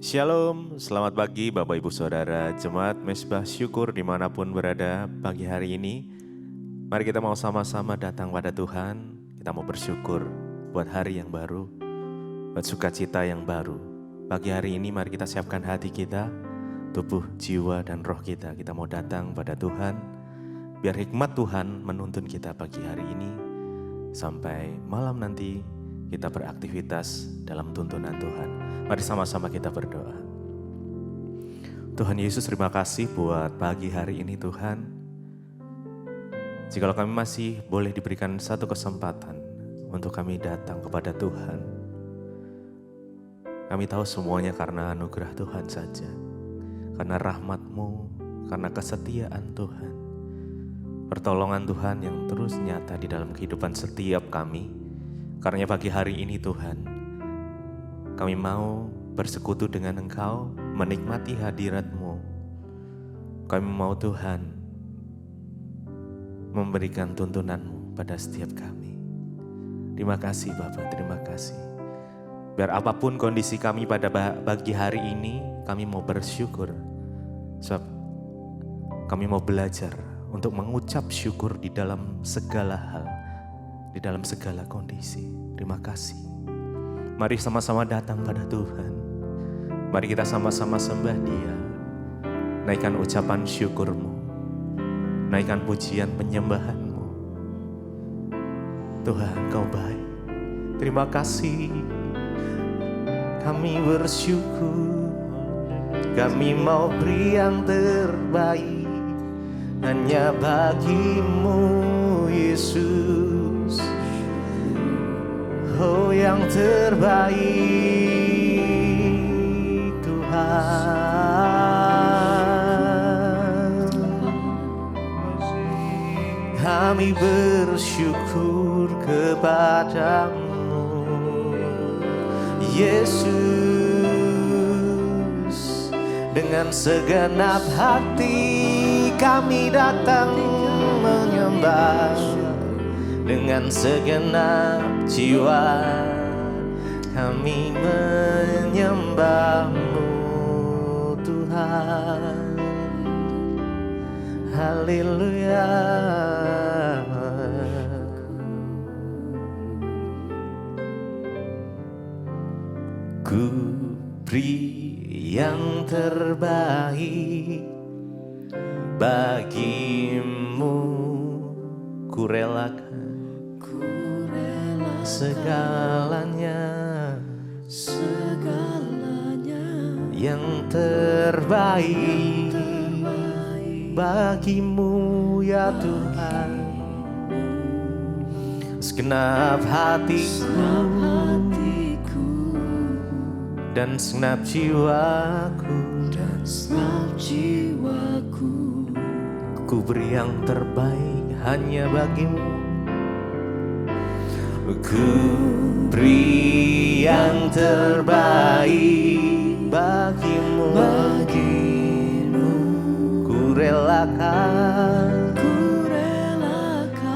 Shalom, selamat pagi Bapak Ibu Saudara Jemaat Mesbah Syukur dimanapun berada pagi hari ini. Mari kita mau sama-sama datang pada Tuhan. Kita mau bersyukur buat hari yang baru, buat sukacita yang baru. Pagi hari ini mari kita siapkan hati kita, tubuh, jiwa, dan roh kita. Kita mau datang pada Tuhan, biar hikmat Tuhan menuntun kita pagi hari ini. Sampai malam nanti kita beraktivitas dalam tuntunan Tuhan. Mari sama-sama kita berdoa. Tuhan Yesus, terima kasih buat pagi hari ini Tuhan. Jikalau kami masih boleh diberikan satu kesempatan untuk kami datang kepada Tuhan. Kami tahu semuanya karena anugerah Tuhan saja. Karena rahmat-Mu, karena kesetiaan Tuhan. Pertolongan Tuhan yang terus nyata di dalam kehidupan setiap kami. Karena pagi hari ini Tuhan, kami mau bersekutu dengan Engkau, menikmati hadirat-Mu. Kami mau Tuhan memberikan tuntunan-Mu pada setiap kami. Terima kasih Bapak, terima kasih. Biar apapun kondisi kami pada pagi hari ini, kami mau bersyukur. Sebab kami mau belajar untuk mengucap syukur di dalam segala hal, di dalam segala kondisi. Terima kasih. Mari sama-sama datang pada Tuhan. Mari kita sama-sama sembah Dia. Naikkan ucapan syukur-Mu. Naikkan pujian penyembahan-Mu. Tuhan, Kau baik. Terima kasih. Kami bersyukur. Kami mau beri yang terbaik. Hanya bagi-Mu, Yesus. Oh, yang terbaik Tuhan. Kami bersyukur kepadamu, Yesus. Dengan segenap hati kami datang menyembah. Dengan segenap jiwa kami menyembah-Mu Tuhan. Haleluya. Ku beri yang terbaik bagimu, ku relakan segalanya, yang terbaik bagimu ya Tuhan. Segenap hatiku dan segenap jiwaku, ku beri yang terbaik hanya bagimu. Ku beri yang terbaik bagimu, ku relakan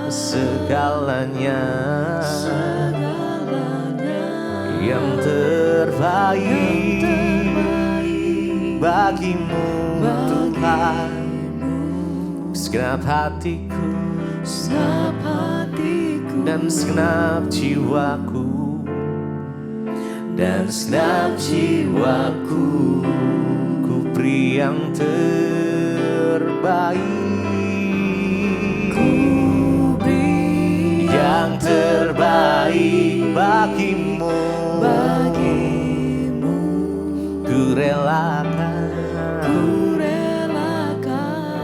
segalanya, yang terbaik bagimu Tuhan. Segenap hatiku dan segenap jiwaku, dan segenap jiwaku, ku beri yang terbaik, ku beri yang terbaik bagimu, ku relakan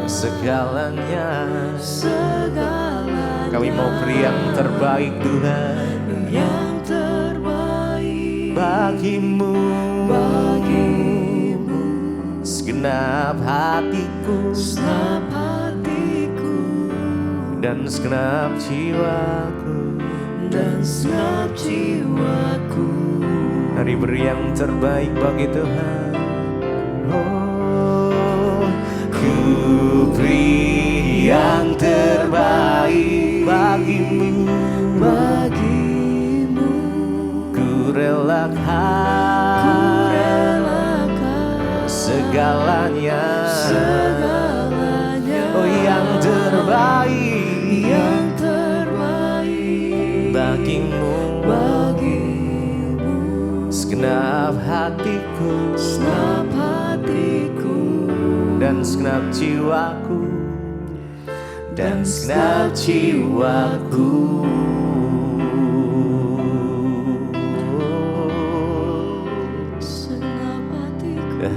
segalanya. Kami mau beri yang terbaik Tuhan, yang terbaik bagimu, segenap hatiku, dan segenap jiwaku, Mari beri yang terbaik bagi Tuhan. Oh, ku beri yang terbaik bagimu, ku relakan segalanya, oh yang terbaik bagimu, segenap hatiku dan segenap jiwaku, dan segenap jiwaku.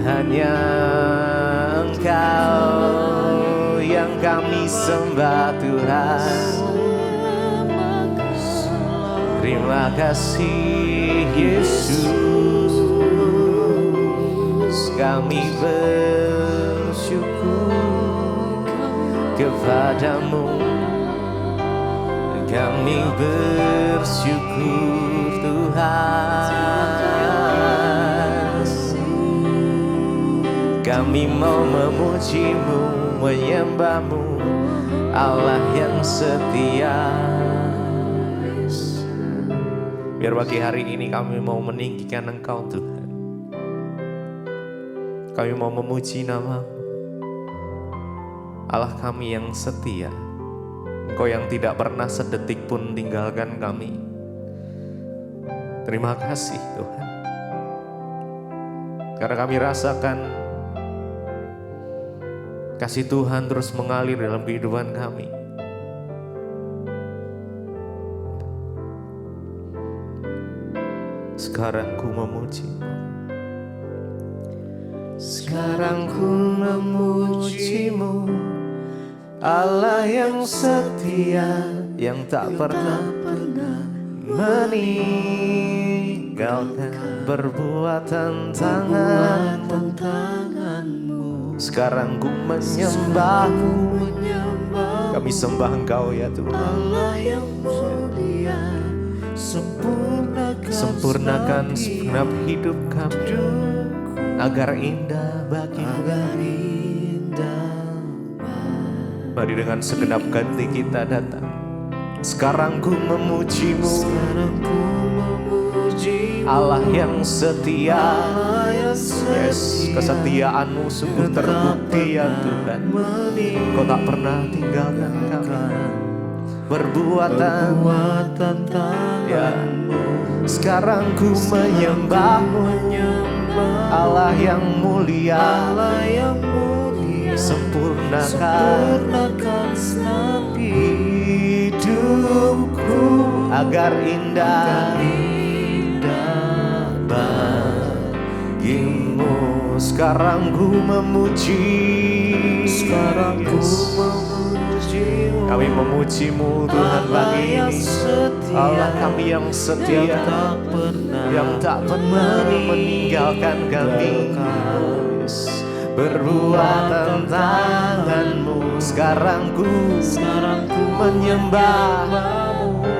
Hanya Engkau yang kami sembah Tuhan. Terima kasih Yesus, kami bersyukur kepadamu, kami bersyukur Tuhan. Kami mau memuji-Mu, menyembah-Mu, Allah yang setia. Biar pagi hari ini kami mau meninggikan Engkau Tuhan. Kami mau memuji nama-Mu, Allah kami yang setia. Engkau yang tidak pernah sedetik pun tinggalkan kami. Terima kasih Tuhan, karena kami rasakan kasih Tuhan terus mengalir dalam kehidupan kami. Sekarang ku memuji-Mu, sekarang ku memuji-Mu, Allah yang setia, yang tak pernah meninggalkan perbuatan tangan-Mu. Sekarang ku menyembah-Mu, kami sembah Engkau ya Tuhan. Allah yang mulia, sempurnakan segenap hidup kami agar indah bagimu. Mari dengan segenap hati kita datang. Sekarang ku memuji-Mu, Allah yang setia. Yes, kesetiaan-Mu sungguh terbukti ya Tuhan. Kau tak pernah tinggalkan kami. Perbuatan ya. Sekarang ku menyembah-Mu, Allah yang mulia, sempurnakan hidupku agar indah bagimu. Sekarang ku memuji, kami memuji-Mu Tuhan pagi ini. Allah kami yang setia, yang tak pernah meninggalkan kami. Perbuatan tangan-Mu, sekarang ku menyembah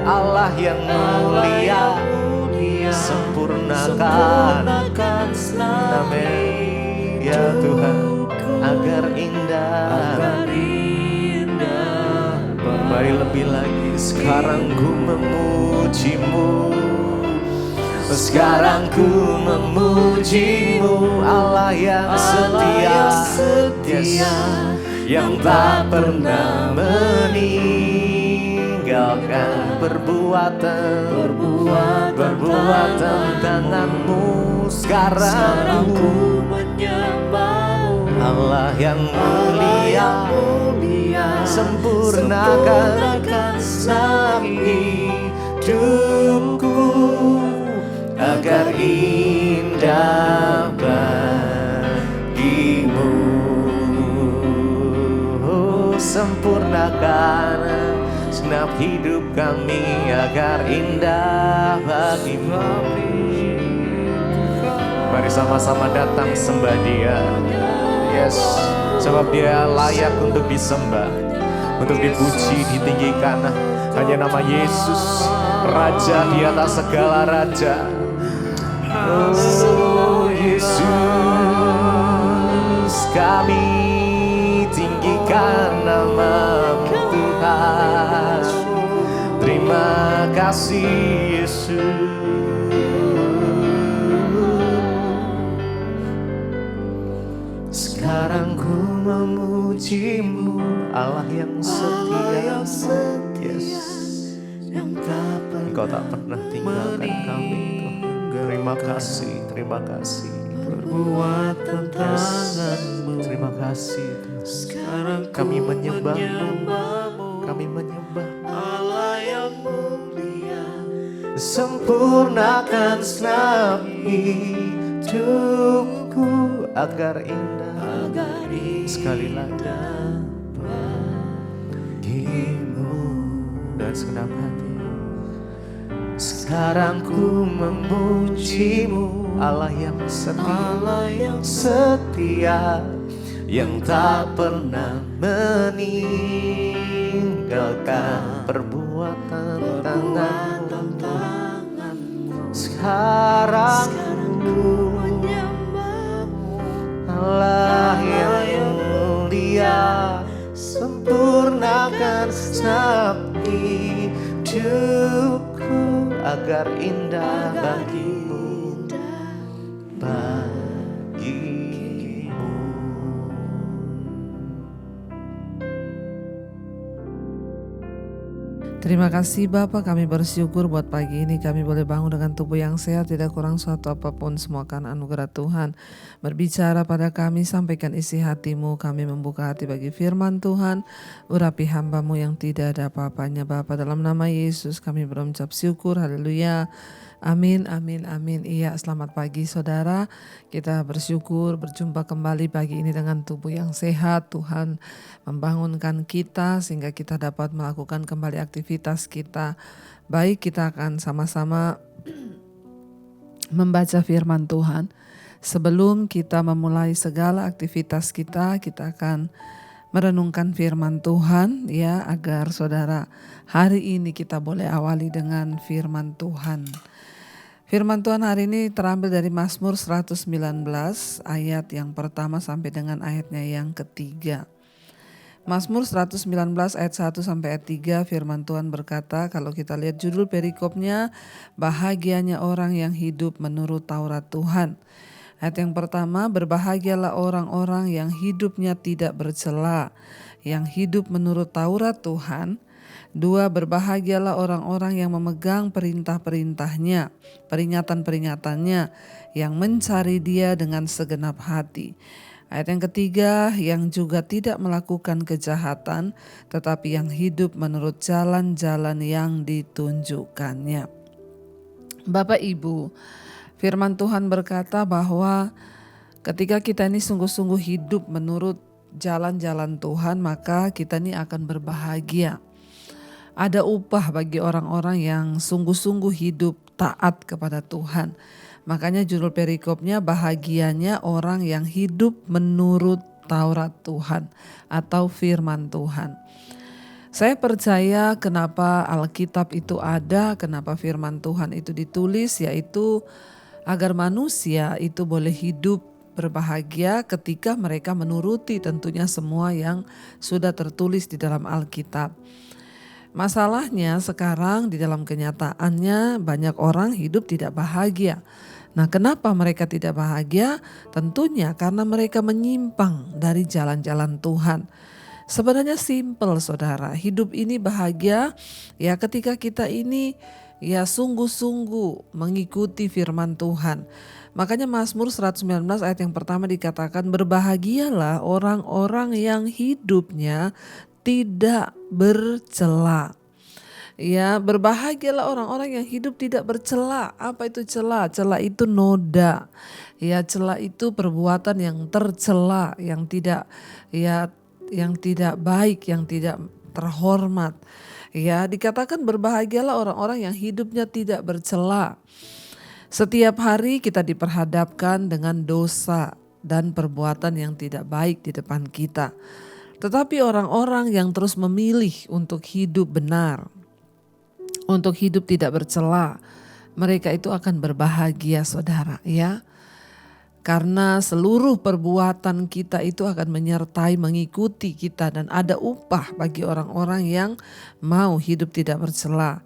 Allah yang mulia, sempurnakan amin ya Tuhan agar indah. Mari lebih lagi, sekarang ku memuji-Mu, sekarang ku memuji-Mu, Allah yang setia, yes, yang tak pernah meninggalkan perbuatan tangan-Mu. Sekarang ku menyembah Allah yang mulia, sempurnakan hidupku agar indah bagimu. Sempurnakan segenap hidup kami agar indah bagimu. Mari sama-sama datang sembah Dia. Yes, sebab Dia layak untuk disembah, untuk dipuji, ditinggikan. Hanya nama Yesus, Raja di atas segala raja. Oh Yesus, kami tinggikan nama-Mu Tuhan. Terima kasih Yesus. Sekarang ku memuji-Mu, Allah yang setia, yes. Engkau tak pernah tinggalkan kami, Tuhan. Terima kasih, terima kasih. Perbuatan tangan-Mu, terima kasih, Tuhan. Sekarang kami menyembah-Mu, kami menyembah Allah yang mulia. Sempurnakan senam hidupku agar indah, sekali lagi bagimu dan segenap hati. Sekarang ku memuji-Mu, Allah yang setia, yang tak pernah meninggalkan perbuatan tangan-Mu. Sekarang ku menyembah-Mu, Allah yang mulia. Sempurnakan segenap hidupku agar indah bagimu, bagimu. Terima kasih Bapa, kami bersyukur buat pagi ini kami boleh bangun dengan tubuh yang sehat, tidak kurang suatu apapun, semua karena anugerah Tuhan. Berbicara pada kami, sampaikan isi hati-Mu, kami membuka hati bagi firman Tuhan. Urapi hamba-Mu yang tidak ada apa-apanya Bapa, dalam nama Yesus kami berucap syukur, haleluya. Amin, amin, amin. Iya, selamat pagi saudara. Kita bersyukur berjumpa kembali pagi ini dengan tubuh yang sehat. Tuhan membangunkan kita sehingga kita dapat melakukan kembali aktivitas kita. Baik, kita akan sama-sama membaca firman Tuhan. Sebelum kita memulai segala aktivitas kita akan merenungkan firman Tuhan ya, agar saudara hari ini kita boleh awali dengan firman Tuhan. Firman Tuhan hari ini terambil dari Mazmur 119 ayat yang pertama sampai dengan ayatnya yang ketiga. Mazmur 119 ayat 1 sampai ayat 3, firman Tuhan berkata, kalau kita lihat judul perikopnya, bahagianya orang yang hidup menurut Taurat Tuhan. Ayat yang pertama, berbahagialah orang-orang yang hidupnya tidak bercela, yang hidup menurut Taurat Tuhan. 2, berbahagialah orang-orang yang memegang perintah-perintahnya, peringatan-peringatannya, yang mencari Dia dengan segenap hati. Ayat yang ketiga, yang juga tidak melakukan kejahatan, tetapi yang hidup menurut jalan-jalan yang ditunjukkannya. Bapak Ibu, firman Tuhan berkata bahwa ketika kita ini sungguh-sungguh hidup menurut jalan-jalan Tuhan, maka kita ini akan berbahagia. Ada upah bagi orang-orang yang sungguh-sungguh hidup taat kepada Tuhan. Makanya judul perikopnya, bahagianya orang yang hidup menurut Taurat Tuhan atau firman Tuhan. Saya percaya kenapa Alkitab itu ada, kenapa firman Tuhan itu ditulis, yaitu agar manusia itu boleh hidup berbahagia ketika mereka menuruti tentunya semua yang sudah tertulis di dalam Alkitab. Masalahnya sekarang di dalam kenyataannya banyak orang hidup tidak bahagia. Nah, kenapa mereka tidak bahagia? Tentunya karena mereka menyimpang dari jalan-jalan Tuhan. Sebenarnya simpel saudara, hidup ini bahagia ya ketika kita ini ya sungguh-sungguh mengikuti firman Tuhan. Makanya Mazmur 119 ayat yang pertama dikatakan, berbahagialah orang-orang yang hidupnya tidak bercela. Ya, berbahagialah orang-orang yang hidup tidak bercela. Apa itu cela? Cela itu noda. Ya, cela itu perbuatan yang tercela, yang tidak baik, yang tidak terhormat. Ya, dikatakan berbahagialah orang-orang yang hidupnya tidak bercela. Setiap hari kita diperhadapkan dengan dosa dan perbuatan yang tidak baik di depan kita. Tetapi orang-orang yang terus memilih untuk hidup benar, untuk hidup tidak bercela, mereka itu akan berbahagia saudara ya. Karena seluruh perbuatan kita itu akan menyertai, mengikuti kita, dan ada upah bagi orang-orang yang mau hidup tidak bercela.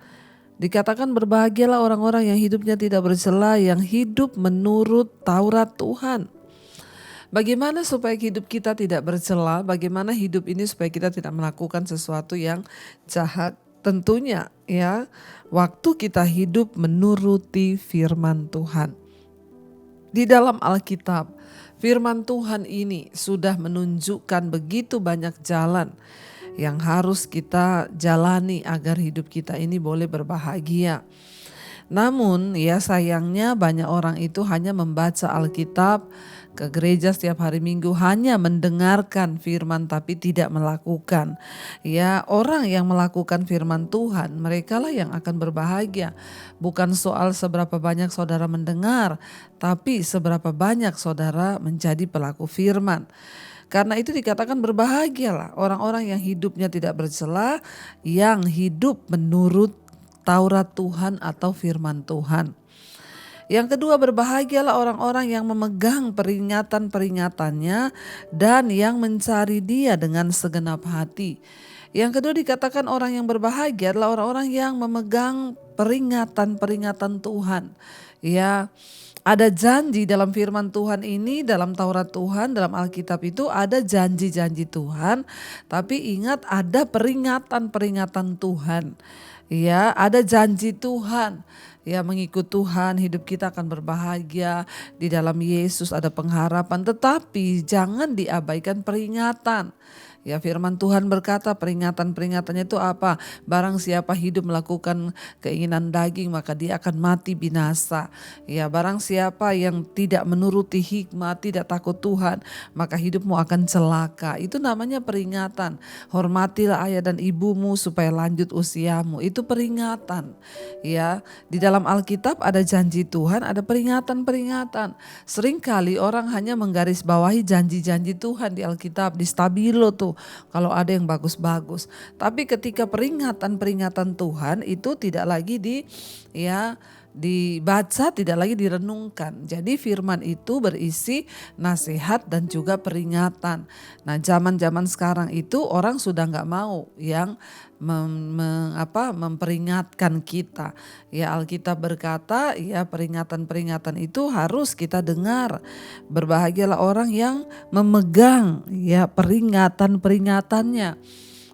Dikatakan berbahagialah orang-orang yang hidupnya tidak bercela, yang hidup menurut Taurat Tuhan. Bagaimana supaya hidup kita tidak bercela? Bagaimana hidup ini supaya kita tidak melakukan sesuatu yang jahat? Tentunya ya, waktu kita hidup menuruti firman Tuhan. Di dalam Alkitab, firman Tuhan ini sudah menunjukkan begitu banyak jalan yang harus kita jalani agar hidup kita ini boleh berbahagia. Namun ya sayangnya banyak orang itu hanya membaca Alkitab, ke gereja setiap hari Minggu, hanya mendengarkan firman tapi tidak melakukan. Ya, orang yang melakukan firman Tuhan, merekalah yang akan berbahagia. Bukan soal seberapa banyak saudara mendengar, tapi seberapa banyak saudara menjadi pelaku firman. Karena itu dikatakan berbahagialah orang-orang yang hidupnya tidak bercela, yang hidup menurut Taurat Tuhan atau firman Tuhan. Yang kedua, berbahagialah orang-orang yang memegang peringatan-peringatannya dan yang mencari Dia dengan segenap hati. Yang kedua dikatakan orang yang berbahagia adalah orang-orang yang memegang peringatan-peringatan Tuhan. Ya, ada janji dalam firman Tuhan ini, dalam Taurat Tuhan, dalam Alkitab itu ada janji-janji Tuhan. Tapi ingat, ada peringatan-peringatan Tuhan. Ya, ada janji Tuhan. Ya, mengikut Tuhan hidup kita akan berbahagia, di dalam Yesus ada pengharapan, tetapi jangan diabaikan peringatan. Ya, firman Tuhan berkata peringatan-peringatannya itu apa? Barang siapa hidup melakukan keinginan daging maka dia akan mati binasa. Ya, barang siapa yang tidak menuruti hikmat, tidak takut Tuhan, maka hidupmu akan celaka. Itu namanya peringatan. Hormatilah ayah dan ibumu supaya lanjut usiamu. Itu peringatan. Ya, di dalam Alkitab ada janji Tuhan, ada peringatan-peringatan. Seringkali orang hanya menggarisbawahi janji-janji Tuhan di Alkitab, di stabilo tuh. Kalau ada yang bagus-bagus, tapi ketika peringatan-peringatan Tuhan itu tidak lagi dibaca, tidak lagi direnungkan. Jadi firman itu berisi nasihat dan juga peringatan. Nah, zaman-zaman sekarang itu orang sudah nggak mau yang memperingatkan kita. Ya, Alkitab berkata, ya peringatan-peringatan itu harus kita dengar. Berbahagialah orang yang memegang ya peringatan-peringatannya.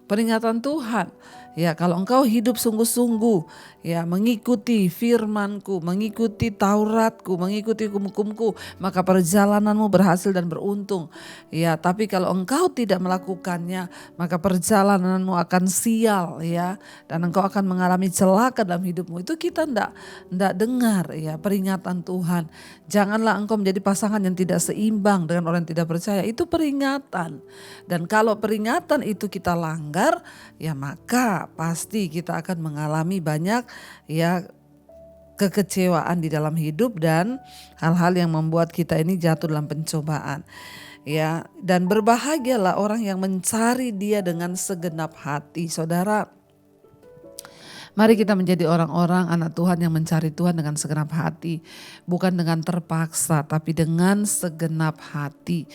Peringatan Tuhan. Ya, kalau engkau hidup sungguh-sungguh, ya mengikuti firman-Ku, mengikuti Taurat-Ku, mengikuti hukum-hukum-Ku, maka perjalananmu berhasil dan beruntung. Ya, tapi kalau engkau tidak melakukannya, maka perjalananmu akan sial, ya, dan engkau akan mengalami celaka dalam hidupmu. Itu kita ndak dengar ya peringatan Tuhan. Janganlah engkau menjadi pasangan yang tidak seimbang dengan orang yang tidak percaya. Itu peringatan. Dan kalau peringatan itu kita langgar, ya maka pasti kita akan mengalami banyak ya kekecewaan di dalam hidup dan hal-hal yang membuat kita ini jatuh dalam pencobaan. Ya, dan berbahagialah orang yang mencari Dia dengan segenap hati. Saudara, mari kita menjadi orang-orang anak Tuhan yang mencari Tuhan dengan segenap hati. Bukan dengan terpaksa, tapi dengan segenap hati.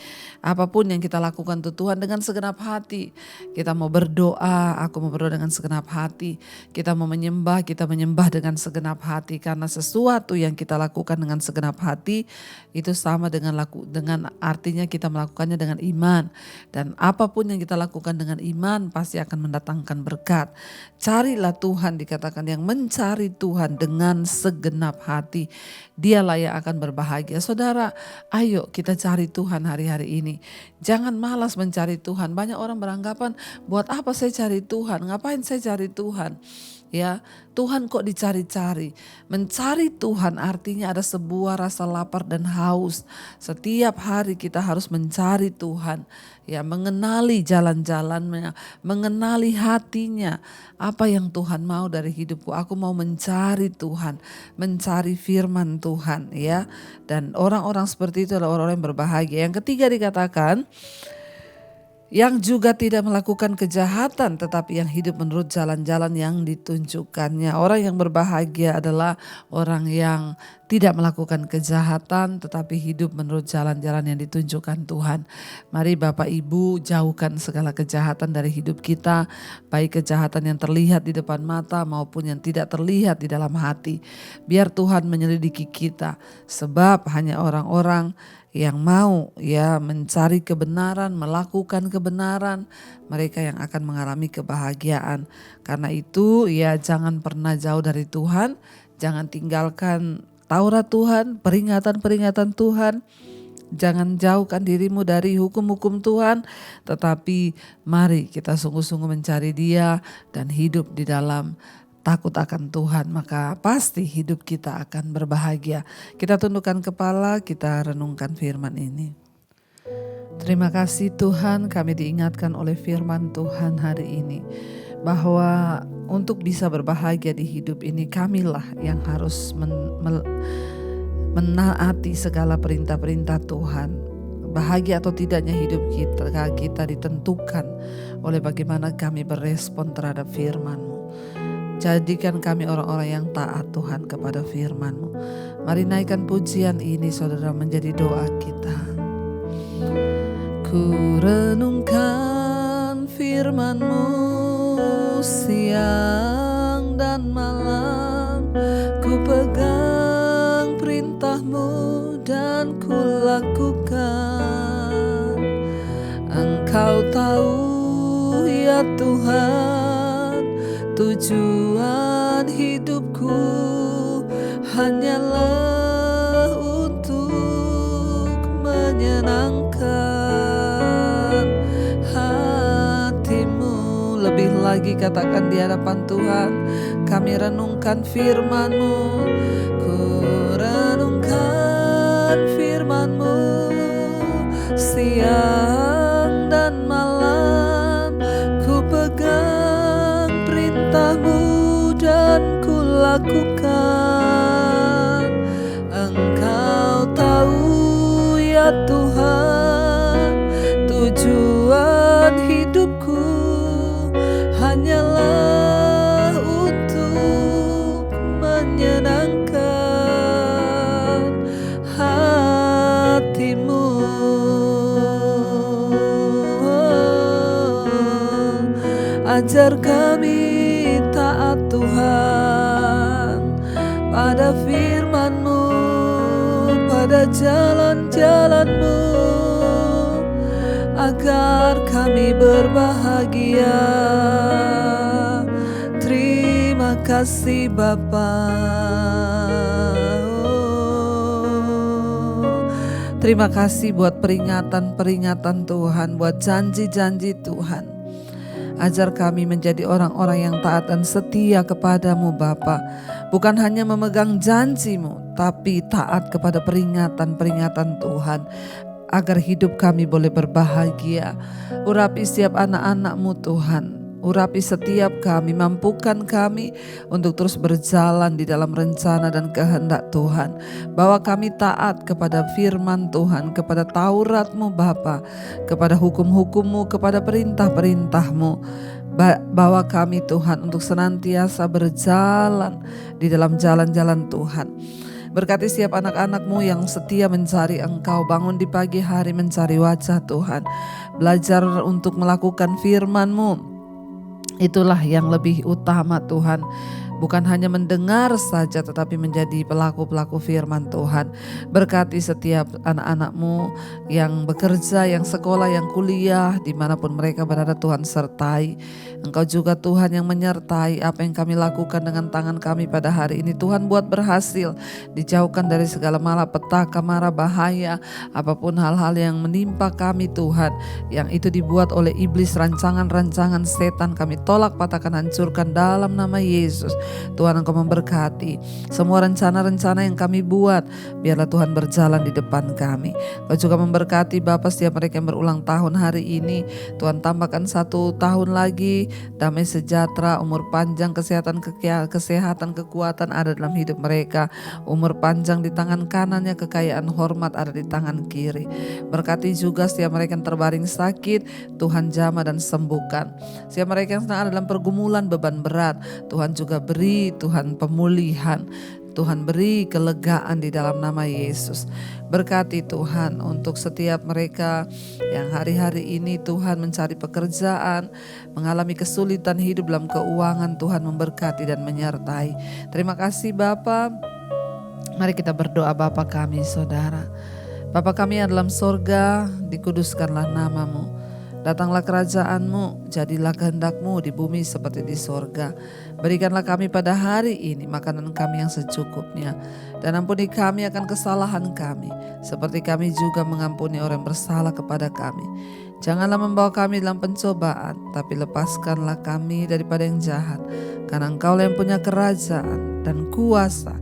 Apapun yang kita lakukan untuk Tuhan dengan segenap hati. Kita mau berdoa, aku mau berdoa dengan segenap hati. Kita mau menyembah, kita menyembah dengan segenap hati. Karena sesuatu yang kita lakukan dengan segenap hati, itu sama dengan artinya kita melakukannya dengan iman. Dan apapun yang kita lakukan dengan iman, pasti akan mendatangkan berkat. Carilah Tuhan, dikatakan yang mencari Tuhan dengan segenap hati, dialah yang akan berbahagia. Saudara, ayo kita cari Tuhan hari-hari ini. Jangan malas mencari Tuhan. Banyak orang beranggapan, buat apa saya cari Tuhan? Ngapain saya cari Tuhan? Ya, Tuhan kok dicari-cari. Mencari Tuhan artinya ada sebuah rasa lapar dan haus. Setiap hari kita harus mencari Tuhan. Ya, mengenali jalan-jalannya, mengenali hatinya. Apa yang Tuhan mau dari hidupku? Aku mau mencari Tuhan, mencari firman Tuhan, ya. Dan orang-orang seperti itu adalah orang-orang yang berbahagia. Yang ketiga dikatakan, yang juga tidak melakukan kejahatan tetapi yang hidup menurut jalan-jalan yang ditunjukkannya. Orang yang berbahagia adalah orang yang tidak melakukan kejahatan tetapi hidup menurut jalan-jalan yang ditunjukkan Tuhan. Mari Bapak Ibu jauhkan segala kejahatan dari hidup kita, baik kejahatan yang terlihat di depan mata maupun yang tidak terlihat di dalam hati. Biar Tuhan menyelidiki kita, sebab hanya orang-orang yang mau ya mencari kebenaran, melakukan kebenaran, mereka yang akan mengalami kebahagiaan. Karena itu ya jangan pernah jauh dari Tuhan, jangan tinggalkan Taurat Tuhan, peringatan-peringatan Tuhan. Jangan jauhkan dirimu dari hukum-hukum Tuhan, tetapi mari kita sungguh-sungguh mencari Dia dan hidup di dalam takut akan Tuhan, maka pasti hidup kita akan berbahagia. Kita tundukkan kepala, kita renungkan firman ini. Terima kasih Tuhan, kami diingatkan oleh firman Tuhan hari ini bahwa untuk bisa berbahagia di hidup ini, kamilah yang harus menaati segala perintah-perintah Tuhan. Bahagia atau tidaknya hidup kita ditentukan oleh bagaimana kami berespon terhadap firman-Mu. Jadikan kami orang-orang yang taat Tuhan kepada firman-Mu. Mari naikkan pujian ini saudara menjadi doa kita. Ku renungkan firman-Mu siang dan malam, ku pegang perintah-Mu dan ku lakukan. Engkau tahu ya Tuhan, tujuan hidupku hanyalah untuk menyenangkan hati-Mu. Lebih lagi katakan di hadapan Tuhan, kami renungkan firman-Mu. Ku renungkan firman-Mu siang dan malam, ku pegang perintah-Mu dan ku lakukan. Engkau tahu ya Tuhan, tujuan hidupku hanyalah untuk menyenangkan hati-Mu. Ajar kami taat Tuhan pada firman-Mu, pada jalan-jalan-Mu, agar kami berbahagia. Terima kasih Bapa. Terima kasih buat peringatan-peringatan Tuhan, buat janji-janji Tuhan. Ajar kami menjadi orang-orang yang taat dan setia kepada-Mu Bapa. Bukan hanya memegang janji-Mu, tapi taat kepada peringatan-peringatan Tuhan, agar hidup kami boleh berbahagia. Urapi setiap anak-anak-Mu Tuhan. Urapi setiap kami, mampukan kami untuk terus berjalan di dalam rencana dan kehendak Tuhan. Bawa kami taat kepada firman Tuhan, kepada Taurat-Mu Bapa, kepada hukum-hukum-Mu, kepada perintah-perintah-Mu. Bawa kami Tuhan untuk senantiasa berjalan di dalam jalan-jalan Tuhan. Berkati setiap anak-anak-Mu yang setia mencari Engkau, bangun di pagi hari mencari wajah Tuhan, belajar untuk melakukan firman-Mu. Itulah yang lebih utama Tuhan. Bukan hanya mendengar saja, tetapi menjadi pelaku-pelaku firman Tuhan. Berkati setiap anak-anak-Mu yang bekerja, yang sekolah, yang kuliah, dimanapun mereka berada Tuhan sertai. Engkau juga Tuhan yang menyertai apa yang kami lakukan dengan tangan kami pada hari ini. Tuhan buat berhasil, dijauhkan dari segala malapetaka, mara bahaya, apapun hal-hal yang menimpa kami Tuhan, yang itu dibuat oleh iblis, rancangan-rancangan setan, kami tolak, patahkan, hancurkan dalam nama Yesus. Tuhan Engkau memberkati semua rencana-rencana yang kami buat, biarlah Tuhan berjalan di depan kami. Kau juga memberkati Bapa setiap mereka yang berulang tahun hari ini. Tuhan tambahkan 1 tahun lagi, damai sejahtera, umur panjang, kesehatan, kekuatan ada dalam hidup mereka. Umur panjang di tangan kanannya, kekayaan hormat ada di tangan kiri. Berkati juga setiap mereka yang terbaring sakit, Tuhan jamah dan sembuhkan. Setiap mereka yang sedang ada dalam pergumulan, beban berat, Tuhan juga beri Tuhan pemulihan, Tuhan beri kelegaan di dalam nama Yesus. Berkati Tuhan untuk setiap mereka yang hari-hari ini Tuhan mencari pekerjaan, mengalami kesulitan hidup dalam keuangan, Tuhan memberkati dan menyertai. Terima kasih Bapa. Mari kita berdoa Bapa kami saudara. Bapa kami yang dalam sorga, dikuduskanlah namamu. Datanglah kerajaanmu, jadilah kehendak-mu di bumi seperti di sorga. Berikanlah kami pada hari ini makanan kami yang secukupnya. Dan ampuni kami akan kesalahan kami, seperti kami juga mengampuni orang yang bersalah kepada kami. Janganlah membawa kami dalam pencobaan, tapi lepaskanlah kami daripada yang jahat. Karena Engkaulah yang punya kerajaan dan kuasa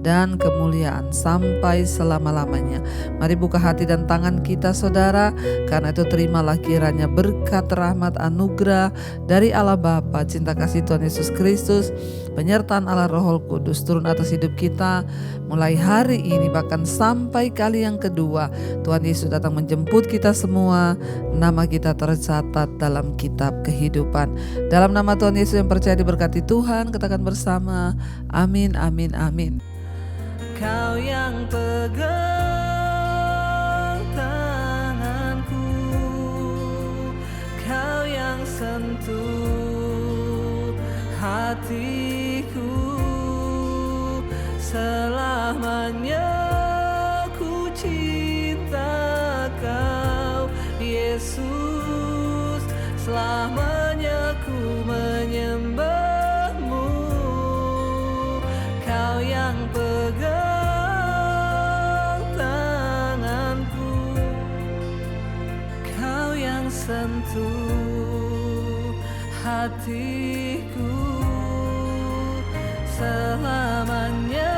dan kemuliaan sampai selama-lamanya. Mari buka hati dan tangan kita saudara, karena itu terimalah kiranya berkat rahmat anugerah dari Allah Bapa, cinta kasih Tuhan Yesus Kristus, penyertaan Allah Roh Kudus turun atas hidup kita mulai hari ini bahkan sampai kali yang kedua. Tuhan Yesus datang menjemput kita semua, nama kita tercatat dalam kitab kehidupan. Dalam nama Tuhan Yesus yang percaya diberkati Tuhan, katakan bersama, amin, amin, amin. Kau yang pegang tanganku, Kau yang sentuh hatiku, selamanya ku cinta Kau Yesus, selamanya ku menyembahmu. Kau yang pegang sentuh hatiku, selamanya